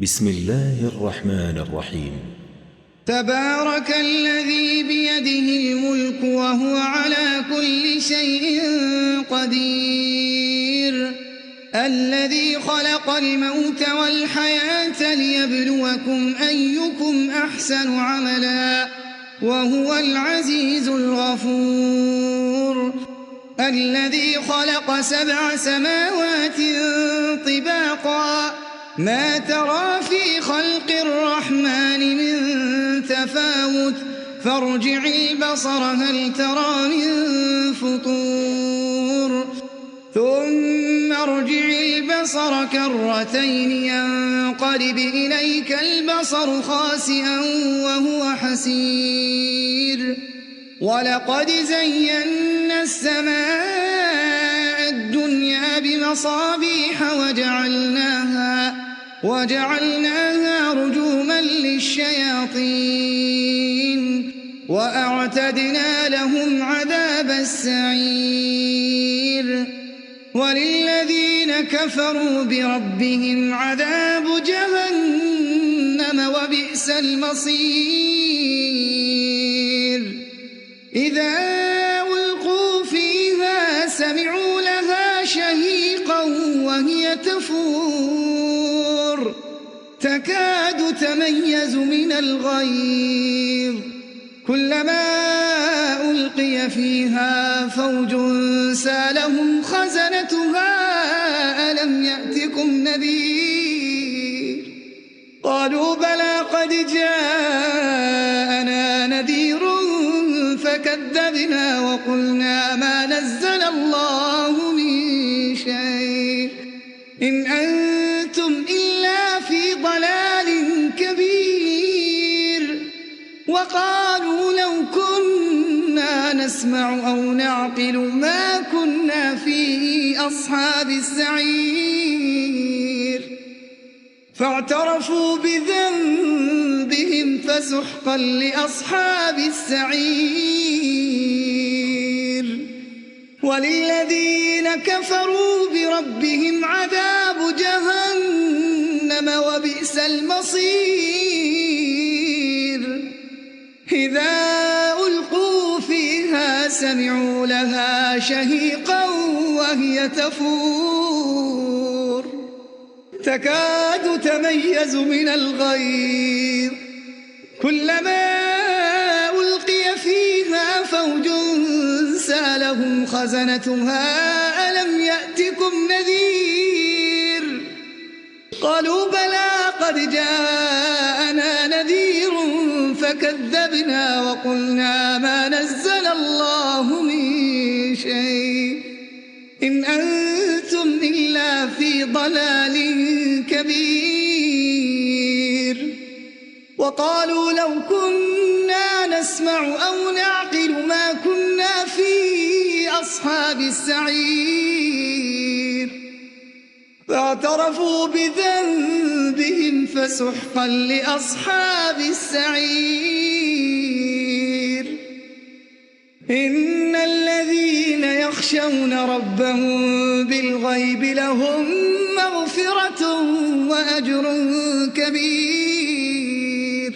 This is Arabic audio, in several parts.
بسم الله الرحمن الرحيم. تبارك الذي بيده الملك وهو على كل شيء قدير، الذي خلق الموت والحياة ليبلوكم أيكم أحسن عملا وهو العزيز الغفور، الذي خلق 7 سماوات طباقا ما ترى في خلق الرحمن من تفاوت فارجع البصر هل ترى من فطور ثم ارجع البصر كرتين ينقلب إليك البصر خاسئا وهو حسير، ولقد زينا السماء الدنيا بمصابيح وجعلناها رجوما للشياطين وأعتدنا لهم عذاب السعير، وللذين كفروا بربهم عذاب جهنم وبئس المصير. إذا ألقوا فيها سمعوا لها شهيقا وهي تفور تكاد تميز من الغيظ، كلما ألقي فيها فوج سالهم خزنتها ألم يأتكم نذير، قالوا بلى قد جاءنا نذير فكذبنا وقلنا ما نزل الله من شيء إن أنتم إلا في ضلال كبير، وقالوا لو كنا نسمع أو نعقل ما كنا في أصحاب السعير، فاعترفوا بذنبهم فسحقا لأصحاب السعير، وللذين كفروا بربهم عذاب جهنم وبئس المصير. إذا ألقوا فيها سمعوا لها شهيقا وهي تفور تكاد تميز من الغيظ، كلما ألقي فيها فوج سالهم خزنتها ألم يأتكم نذير، قالوا بلى قد جاءنا نذير فكذبنا وقلنا ما نزل الله من شيء إن أنتم إلا في ضلال كبير، وقالوا لو كنا نسمع أو نعقل ما كنا في أصحاب السعير، فاعترفوا بذنبهم فسحقا لأصحاب السعير. إن الذين يخشون ربهم بالغيب لهم مغفرة وأجر كبير،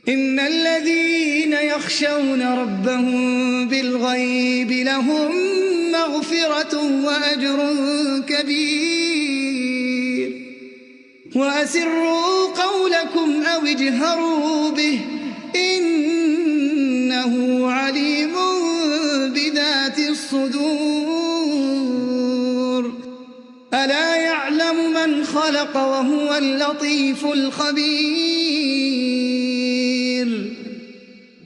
إن الذين يخشون ربهم بالغيب لهم مغفرة وأجر كبير، وأسروا قولكم أو اجهروا به إنه عليم بذات الصدور، ألا يعلم من خلق وهو اللطيف الخبير،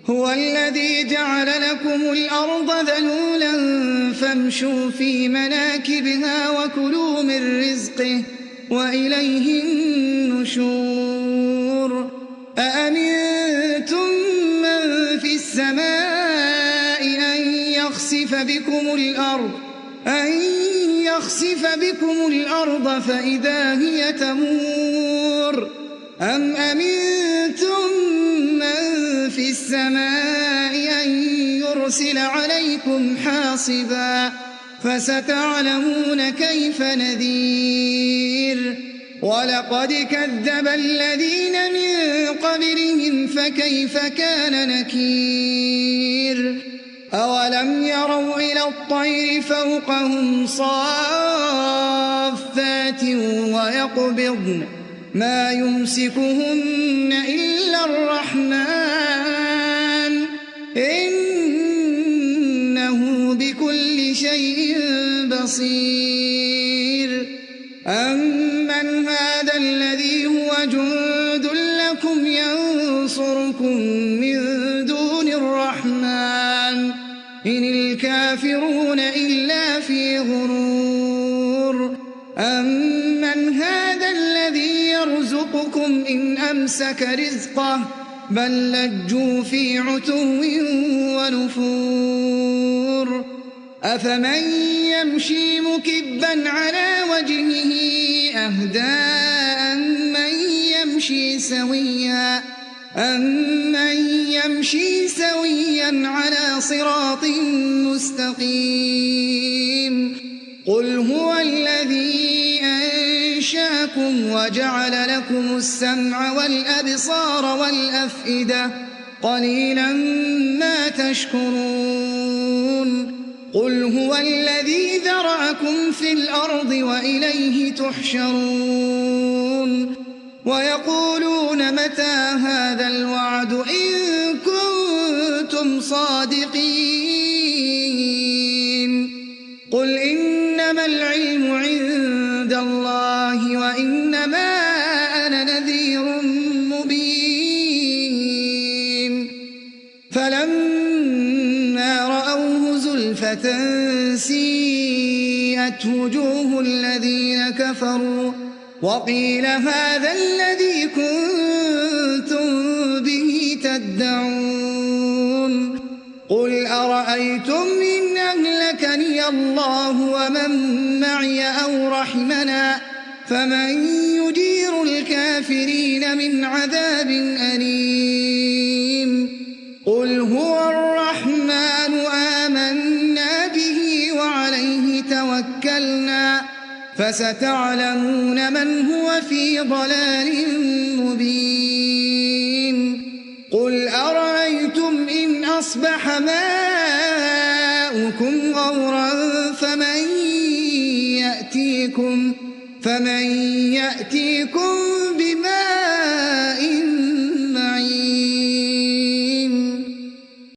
هو الذي جعل لكم الأرض ذلولا فامشوا في مناكبها وكلوا من رزقه وإليه النشور. أأمنتم من في السماء أن يخسف بكم الأرض فإذا هي تمور، أم أمنتم من في السماء أن يرسل عليكم حاصبا فستعلمون كيف نذير. ولقد كذب الذين من قبلهم فكيف كان نكير أولم يروا إلى الطير فوقهم صافات ويقبضن ما يمسكهن إلا الرحمن إنه بكل شيء بصير أمن هذا الذي هو جند لكم ينصركم من دون الرحمن إن الكافرون إلا في غرور أمن هذا الذي يرزقكم إن أمسك رزقه بل لجوا في عتو ونفور أفمن يمشي مكبا على وجهه أهدى أمن يمشي سويا على صراط مستقيم قل هو الذي أنشاكم وجعل لكم السمع والأبصار والأفئدة قليلا ما تشكرون قل هو الذي ذرأكم في الأرض وإليه تحشرون ويقولون متى هذا الوعد إن كنتم صادقين قل إنما العلم عند الله وإنما أنا نذير مبين فلما رأوه زلفة سيئت وجوه الذين كفروا وقيل هذا الذي كنتم به تدعون قل أرأيتم إن أهلكني الله ومن معي أو رحمنا فمن يجير الكافرين من عذاب أليم قل هو الرحمن آمنا به وعليه توكلنا فستعلمون من هو في ضلال مبين قل أرأيتم إن أصبح ماؤكم غورا فمن يأتيكم